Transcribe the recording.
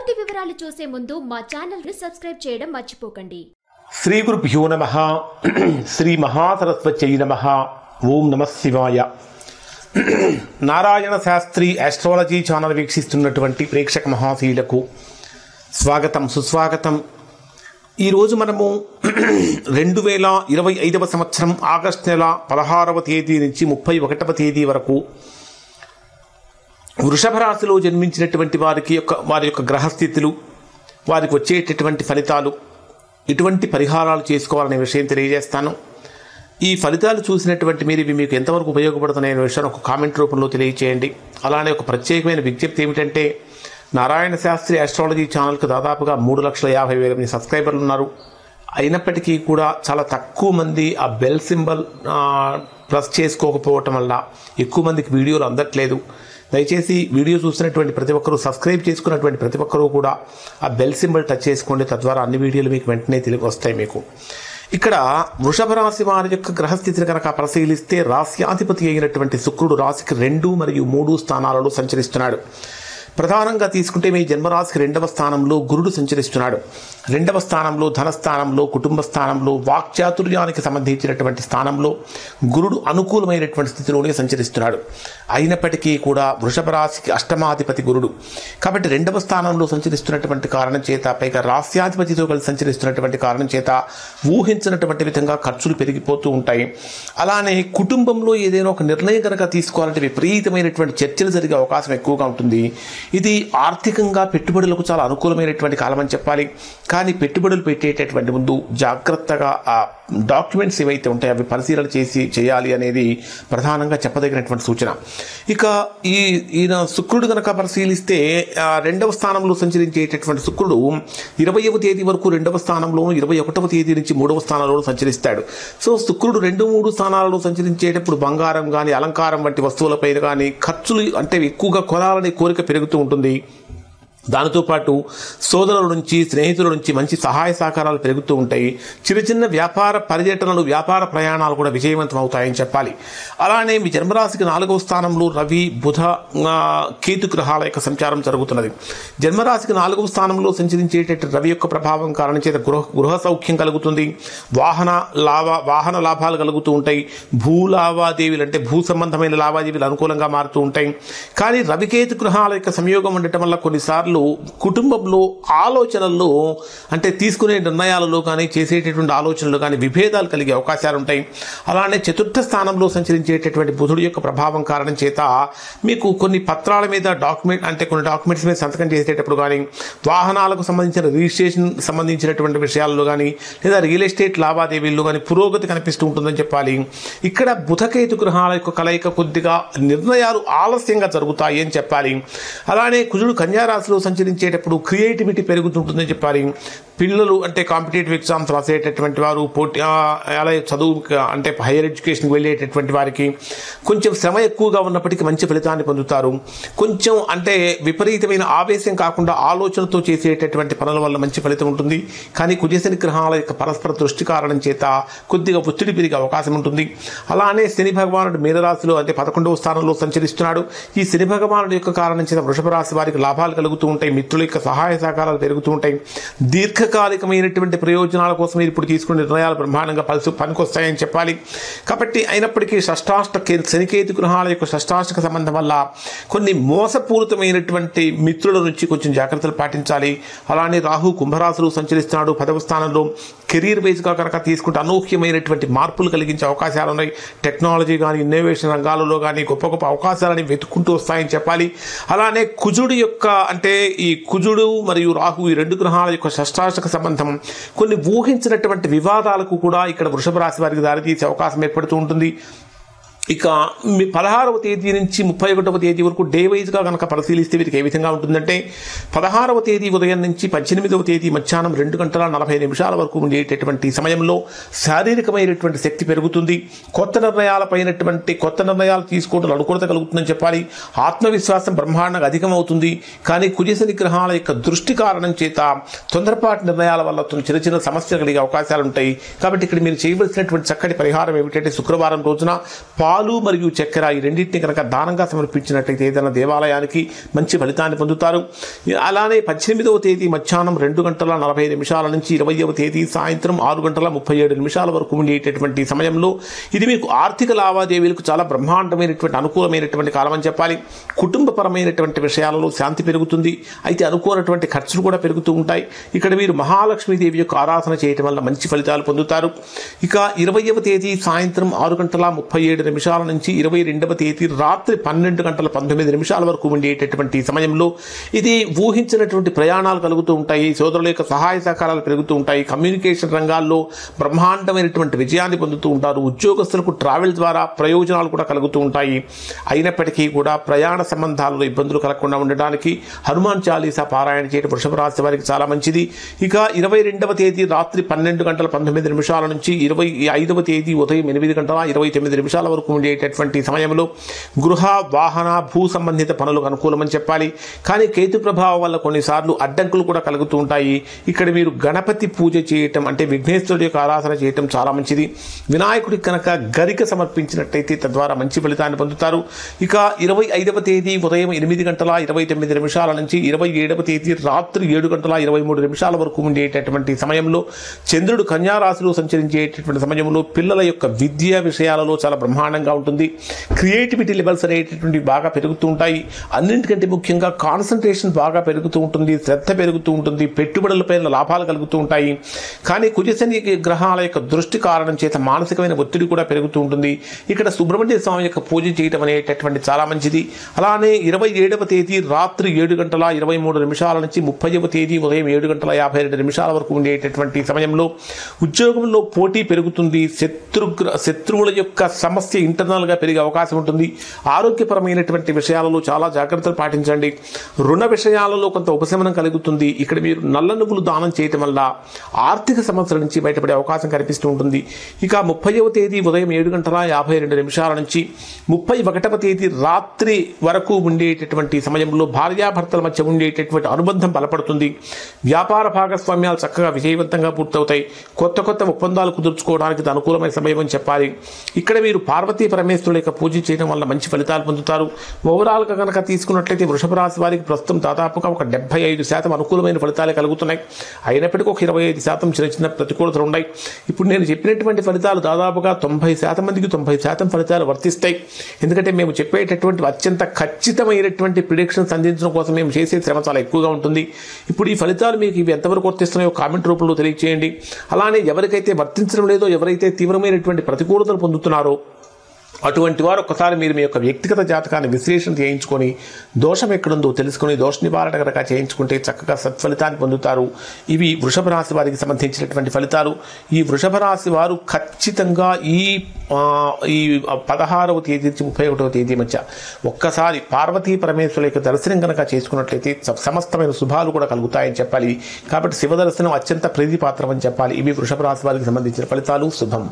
పూర్తి వివరాలు చూసే ముందు మా ఛానల్ ని సబ్స్క్రైబ్ చేయడం మర్చిపోకండి. శ్రీ గురుభ్యో నమః. శ్రీ మహాసరస్వత్యై నమః. ఓం నమః శివాయ. నారాయణ శాస్త్రి ఆస్ట్రాలజీ ఛానల్ వీక్షిస్తున్నటువంటి ప్రేక్షక మహాశీలకు స్వాగతం, సుస్వాగతం. ఈరోజు మనము 2025 సంవత్సరం ఆగస్టు నెల 16వ తేదీ నుంచి 31వ తేదీ వరకు వృషభ రాశిలో జన్మించినటువంటి వారి యొక్క గ్రహస్థితులు, వారికి వచ్చేటటువంటి ఫలితాలు, ఇటువంటి పరిహారాలు చేసుకోవాలనే విషయం తెలియజేస్తాను. ఈ ఫలితాలు చూసినటువంటి మీరు ఇవి మీకు ఎంతవరకు ఉపయోగపడుతున్నాయనే విషయాన్ని ఒక కామెంట్ రూపంలో తెలియజేయండి. అలానే ఒక ప్రత్యేకమైన విజ్ఞప్తి ఏమిటంటే, నారాయణ శాస్త్రి ఆస్ట్రాలజీ ఛానల్కి దాదాపుగా 3,50,000 మంది సబ్స్క్రైబర్లు ఉన్నారు. అయినప్పటికీ కూడా చాలా తక్కువ మంది ఆ బెల్ సింబల్ ప్రెస్ చేసుకోకపోవటం వల్ల ఎక్కువ మందికి వీడియోలు అందట్లేదు. దయచేసి వీడియో చూసినటువంటి ప్రతి ఒక్కరూ, సబ్స్క్రైబ్ చేసుకున్నటువంటి ప్రతి ఒక్కరూ కూడా ఆ బెల్ సింబల్ టచ్ చేసుకోండి. తద్వారా అన్ని వీడియోలు మీకు వెంటనే తిరిగి వస్తాయి. మీకు ఇక్కడ వృషభ రాశి వారి యొక్క గ్రహస్థితిని కనుక పరిశీలిస్తే, రాశ్యాధిపతి అయినటువంటి శుక్రుడు రాశికి 2 మరియు 3 స్థానాలలో సంచరిస్తున్నాడు. ప్రధానంగా తీసుకుంటే మీ జన్మరాశికి 2వ స్థానంలో గురుడు సంచరిస్తున్నాడు. 2వ స్థానంలో ధనస్థానంలో, కుటుంబ స్థానంలో, వాక్చాతుర్యానికి సంబంధించినటువంటి స్థానంలో గురుడు అనుకూలమైనటువంటి స్థితిలోనే సంచరిస్తున్నాడు. అయినప్పటికీ కూడా వృషభ రాశికి అష్టమాధిపతి గురుడు కాబట్టి 2వ స్థానంలో సంచరిస్తున్నటువంటి కారణం చేత, పైగా రాశ్యాధిపతితో కలిసి సంచరిస్తున్నటువంటి కారణం చేత ఊహించినటువంటి విధంగా ఖర్చులు పెరిగిపోతూ ఉంటాయి. అలానే కుటుంబంలో ఏదైనా ఒక నిర్ణయం కనుక తీసుకోవాలంటే విపరీతమైనటువంటి చర్చలు జరిగే అవకాశం ఎక్కువగా ఉంటుంది. ఇది ఆర్థికంగా పెట్టుబడులకు చాలా అనుకూలమైనటువంటి కాలం అని చెప్పాలి. కానీ పెట్టుబడులు పెట్టేటటువంటి ముందు జాగ్రత్తగా ఆ డాక్యుమెంట్స్ ఏవైతే ఉంటాయో అవి పరిశీలన చేయాలి అనేది ప్రధానంగా చెప్పదగినటువంటి సూచన. ఇక ఈయన శుక్రుడు కనుక పరిశీలిస్తే, 2వ స్థానంలో సంచరించేటటువంటి శుక్రుడు 20వ తేదీ వరకు 2వ స్థానంలోను, 21వ తేదీ నుంచి 3వ స్థానంలోనూ సంచరిస్తాడు. సో శుక్రుడు 2, 3 స్థానాలలో సంచరించేటప్పుడు బంగారం కానీ, అలంకారం వంటి వస్తువులపైన కానీ ఖర్చులు అంటే ఎక్కువగా కొనాలనే కోరిక పెరుగుతూ ఉంటుంది. దానితో పాటు సోదరుల నుంచి, స్నేహితుల నుంచి మంచి సహాయ సహకారాలు పెరుగుతూ ఉంటాయి. చిన్న చిన్న వ్యాపార పర్యటనలు, వ్యాపార ప్రయాణాలు కూడా విజయవంతం అవుతాయని చెప్పాలి. అలానే మీ జన్మరాశికి 4వ స్థానంలో రవి, బుధ, కేతు గ్రహాల యొక్క సంచారం జరుగుతున్నది. జన్మరాశికి 4వ స్థానంలో సంచరించేటటువంటి రవి యొక్క ప్రభావం కారణం చేత గృహ సౌఖ్యం కలుగుతుంది. వాహన లాభాలు కలుగుతూ ఉంటాయి. భూ లావాదేవీలు అంటే భూ సంబంధమైన లావాదేవీలు అనుకూలంగా మారుతూ ఉంటాయి. కానీ రవికేతు గ్రహాల యొక్క సంయోగం ఉండటం వల్ల కొన్నిసార్లు కుటుంబంలో ఆలోచనల్లో అంటే తీసుకునే నిర్ణయాలలో కానీ, చేసేటటువంటి ఆలోచనలు కానీ విభేదాలు కలిగే అవకాశాలు ఉంటాయి. అలానే 4వ స్థానంలో సంచరించేటటువంటి బుధుడి యొక్క ప్రభావం కారణం చేత మీకు కొన్ని పత్రాల మీద కొన్ని డాక్యుమెంట్స్ మీద సంతకం చేసేటప్పుడు కానీ, వాహనాలకు సంబంధించిన రిజిస్ట్రేషన్ సంబంధించినటువంటి విషయాల్లో కానీ, లేదా రియల్ ఎస్టేట్ లావాదేవీల్లో కానీ పురోగతి కనిపిస్తూ ఉంటుందని చెప్పాలి. ఇక్కడ బుధకేతు గ్రహాల యొక్క కలయిక కొద్దిగా నిర్ణయాలు ఆలస్యంగా జరుగుతాయి అని చెప్పాలి. అలానే కుజుడు కన్యా రాశిలో సంచరించేటప్పుడు క్రియేటివిటీ పెరుగుతుంటుందని చెప్పాలి. పిల్లలు అంటే కాంపిటేటివ్ ఎగ్జామ్స్ రాసేటటువంటి వారు, అలాగే చదువు అంటే హైయర్ ఎడ్యుకేషన్కి వెళ్ళేటటువంటి వారికి కొంచెం శ్రమ ఎక్కువగా ఉన్నప్పటికీ మంచి ఫలితాన్ని పొందుతారు. కొంచెం అంటే విపరీతమైన ఆవేశం కాకుండా ఆలోచనతో చేసేటటువంటి పనుల వల్ల మంచి ఫలితం ఉంటుంది. కానీ కుజశని గ్రహాల యొక్క పరస్పర దృష్టి కారణం చేత కొద్దిగా ఒత్తిడి పెరిగే అవకాశం ఉంటుంది. అలానే శని భగవానుడు మీనరాశిలో అంటే 11వ స్థానంలో సంచరిస్తున్నాడు. ఈ శని భగవానుడు యొక్క కారణం చేత వృషభ రాశి వారికి లాభాలు కలుగుతూ ఉంటాయి. మిత్రుల యొక్క సహాయ సహకారాలు పెరుగుతూ ఉంటాయి. దీర్ఘకాలికమైనటువంటి ప్రయోజనాల కోసం మీరు ఇప్పుడు తీసుకునే నిర్ణయాలు బ్రహ్మాండంగా పనికొస్తాయని చెప్పాలి. కాబట్టి అయినప్పటికీ శనికేతు గ్రహాల యొక్క షష్టాష్టక సంబంధం వల్ల కొన్ని మోసపూరితమైనటువంటి మిత్రుల నుంచి కొంచెం జాగ్రత్తలు పాటించాలి. అలానే రాహు కుంభరాశిలో సంచరిస్తున్నాడు 10వ స్థానంలో. కెరీర్ వైజ్గా కనుక తీసుకుంటే అనూహ్యమైనటువంటి మార్పులు కలిగించే అవకాశాలు ఉన్నాయి. టెక్నాలజీ కానీ, ఇన్నోవేషన్ రంగాలలో కానీ గొప్ప గొప్ప అవకాశాలని వెతుక్కుంటూ వస్తాయని చెప్పాలి. అలానే కుజుడు యొక్క అంటే ఈ కుజుడు మరియు రాహు ఈ 2 గ్రహాల యొక్క షష్టాష్టక సంబంధం కొన్ని ఊహించినటువంటి వివాదాలకు కూడా ఇక్కడ వృషభ రాశి వారికి దారితీసే అవకాశం ఏర్పడుతూ ఉంటుంది. ఇక మీ 16వ తేదీ నుంచి 31వ తేదీ వరకు డే వైజ్గా కనుక పరిశీలిస్తే వీరికి ఏ విధంగా ఉంటుందంటే, 16వ తేదీ ఉదయం నుంచి 18వ తేదీ మధ్యాహ్నం 2 గంటల 40 నిమిషాల వరకు ఉండేటటువంటి సమయంలో శారీరకమైనటువంటి శక్తి పెరుగుతుంది. కొత్త నిర్ణయాలు తీసుకోవడం అనుకూలత కలుగుతుందని చెప్పాలి. ఆత్మవిశ్వాసం బ్రహ్మాండంగా అధికమవుతుంది. కానీ కుజశని గ్రహాల యొక్క దృష్టి కారణం చేత తొందరపాటు నిర్ణయాల వల్ల చిన్న చిన్న సమస్యలు కలిగే అవకాశాలు ఉంటాయి. కాబట్టి ఇక్కడ మీరు చేయవలసినటువంటి చక్కటి పరిహారం ఏమిటంటే, శుక్రవారం రోజున పాలు మరియు చక్కెర ఈ రెండింటిని కనుక దానంగా సమర్పించినట్లయితే ఏదైనా దేవాలయానికి మంచి ఫలితాన్ని పొందుతారు. అలానే 18వ తేదీ మధ్యాహ్నం 2:45 నుంచి 20వ తేదీ సాయంత్రం 6:37 వరకు ఉండేటటువంటి సమయంలో ఇది మీకు ఆర్థిక లావాదేవీలకు చాలా బ్రహ్మాండమైనటువంటి అనుకూలమైనటువంటి కాలం అని చెప్పాలి. కుటుంబపరమైనటువంటి విషయాలలో శాంతి పెరుగుతుంది. అయితే అనుకోనటువంటి ఖర్చులు కూడా పెరుగుతూ ఉంటాయి. ఇక్కడ మీరు మహాలక్ష్మీదేవి యొక్క ఆరాధన చేయటం వల్ల మంచి ఫలితాలు పొందుతారు. ఇక 20వ తేదీ సాయంత్రం 6:37 నుంచి 22వ తేదీ రాత్రి 12:19 వరకు ఉండేటటువంటి సమయంలో ఇది ఊహించినటువంటి ప్రయాణాలు కలుగుతూ ఉంటాయి. సోదరుల యొక్క సహాయ సహకారాలు పెరుగుతూ ఉంటాయి. కమ్యూనికేషన్ రంగాల్లో బ్రహ్మాండమైనటువంటి విజయాన్ని పొందుతూ ఉంటారు. ఉద్యోగస్తులకు ట్రావెల్ ద్వారా ప్రయోజనాలు కూడా కలుగుతూ ఉంటాయి. అయినప్పటికీ కూడా ప్రయాణ సంబంధాలలో ఇబ్బందులు కలగకుండా ఉండడానికి హనుమాన్ చాలీసా పారాయణ చేయడం వృషభ రాశి వారికి చాలా మంచిది. ఇక 22వ తేదీ రాత్రి 12:19 నుంచి 25వ తేదీ ఉదయం 8:29 వరకు ఉండేటటువంటి సమయంలో గృహ వాహన భూ సంబంధిత పనులకు అనుకూలమని చెప్పాలి. కానీ కేతు ప్రభావం వల్ల కొన్నిసార్లు అడ్డంకులు కూడా కలుగుతూ ఉంటాయి. ఇక్కడ మీరు గణపతి పూజ చేయటం అంటే విఘ్నేశ్వరుడి యొక్క ఆరాధన చేయటం చాలా మంచిది. వినాయకుడికి కనుక గరిక సమర్పించినట్టయితే తద్వారా మంచి ఫలితాన్ని పొందుతారు. ఇక 25వ తేదీ ఉదయం 8:29 నుంచి 27వ తేదీ రాత్రి 7:23 వరకు ఉండేటటువంటి సమయంలో చంద్రుడు కన్యా రాశిలో సంచరించేటటువంటి సమయంలో పిల్లల యొక్క విద్యా విషయాలలో చాలా బ్రహ్మాండంగా ఉంటుంది. క్రియేటివిటీ లెవెల్స్ అనేటటువంటి బాగా పెరుగుతూ ఉంటాయి. అన్నింటికంటే ముఖ్యంగా కాన్సన్ట్రేషన్ బాగా పెరుగుతూ ఉంటుంది. శ్రద్ధ పెరుగుతూ ఉంటుంది. పెట్టుబడులపైన లాభాలు కలుగుతూ ఉంటాయి. కానీ కుజశని గ్రహాల యొక్క దృష్టి కారణం చేత మానసికమైన ఒత్తిడి కూడా పెరుగుతూ ఉంటుంది. ఇక్కడ సుబ్రహ్మణ్య స్వామి యొక్క పూజ చేయడం అనేటటువంటి చాలా మంచిది. అలానే 27వ తేదీ రాత్రి 7:23 నుంచి 30వ తేదీ ఉదయం 7:52 వరకు ఉండేటటువంటి సమయంలో ఉద్యోగంలో పోటీ పెరుగుతుంది. శత్రువుల యొక్క సమస్య ఇంటర్నల్ గా పెరిగే అవకాశం ఉంటుంది. ఆరోగ్యపరమైనటువంటి విషయాలలో చాలా జాగ్రత్తలు పాటించండి. రుణ విషయాలలో కొంత ఉపశమనం కలుగుతుంది. ఇక్కడ మీరు నల్ల నువ్వులు దానం చేయటం వల్ల ఆర్థిక సమస్యల నుంచి బయటపడే అవకాశం కనిపిస్తూ ఉంటుంది. ఇక 30వ తేదీ ఉదయం 7:52 నుంచి 31వ తేదీ రాత్రి వరకు ఉండేటటువంటి సమయంలో భార్యాభర్తల మధ్య ఉండేటటువంటి అనుబంధం బలపడుతుంది. వ్యాపార భాగస్వామ్యాలు చక్కగా విజయవంతంగా పూర్తవుతాయి. కొత్త ఒప్పందాలు కుదుర్చుకోవడానికి ఇది అనుకూలమైన సమయం అని చెప్పాలి. ఇక్కడ మీరు పార్వతీ పరమేశ్వరుల యొక్క పూజ చేయడం వల్ల మంచి ఫలితాలు పొందుతారు. ఓవరాల్గా కనుక తీసుకున్నట్లయితే వృషభ రాశి వారికి ప్రస్తుతం దాదాపుగా ఒక 75% అనుకూలమైన ఫలితాలు కలుగుతున్నాయి. అయినప్పటికీ ఒక 25% చిన్న చిన్న ప్రతికూలతలు ఉన్నాయి. ఇప్పుడు నేను చెప్పినటువంటి ఫలితాలు దాదాపుగా 90% మందికి 90% ఫలితాలు వర్తిస్తాయి. ఎందుకంటే మేము చెప్పేటటువంటి అత్యంత ఖచ్చితమైనటువంటి ప్రిడిక్షన్స్ అందించడం కోసం మేము చేసే శ్రమ చాలా ఎక్కువగా ఉంటుంది. ఇప్పుడు ఈ ఫలితాలు మీకు ఇవి ఎంతవరకు వర్తిస్తున్నాయో కామెంట్ రూపంలో తెలియజేయండి. అలానే ఎవరికైతే వర్తించడం లేదో, ఎవరైతే తీవ్రమైనటువంటి ప్రతికూలతలు పొందుతున్నారో అటువంటి వారు ఒకసారి మీరు మీ యొక్క వ్యక్తిగత జాతకాన్ని విశ్లేషణ చేయించుకొని దోషం ఎక్కడుందో తెలుసుకొని దోష నివారణ కనుక చేయించుకుంటే చక్కగా సత్ఫలితాన్ని పొందుతారు. ఇవి వృషభ రాశి వారికి సంబంధించినటువంటి ఫలితాలు. ఈ వృషభ రాశి వారు ఖచ్చితంగా ఈ 16వ తేదీ నుంచి 31వ తేదీ మధ్య ఒక్కసారి పార్వతీ పరమేశ్వరుల యొక్క దర్శనం కనుక చేసుకున్నట్లయితే సమస్తమైన శుభాలు కూడా కలుగుతాయని చెప్పాలి. కాబట్టి శివ దర్శనం అత్యంత ప్రీతిపాత్రం అని చెప్పాలి. ఇవి వృషభ రాశి వారికి సంబంధించిన ఫలితాలు. శుభం.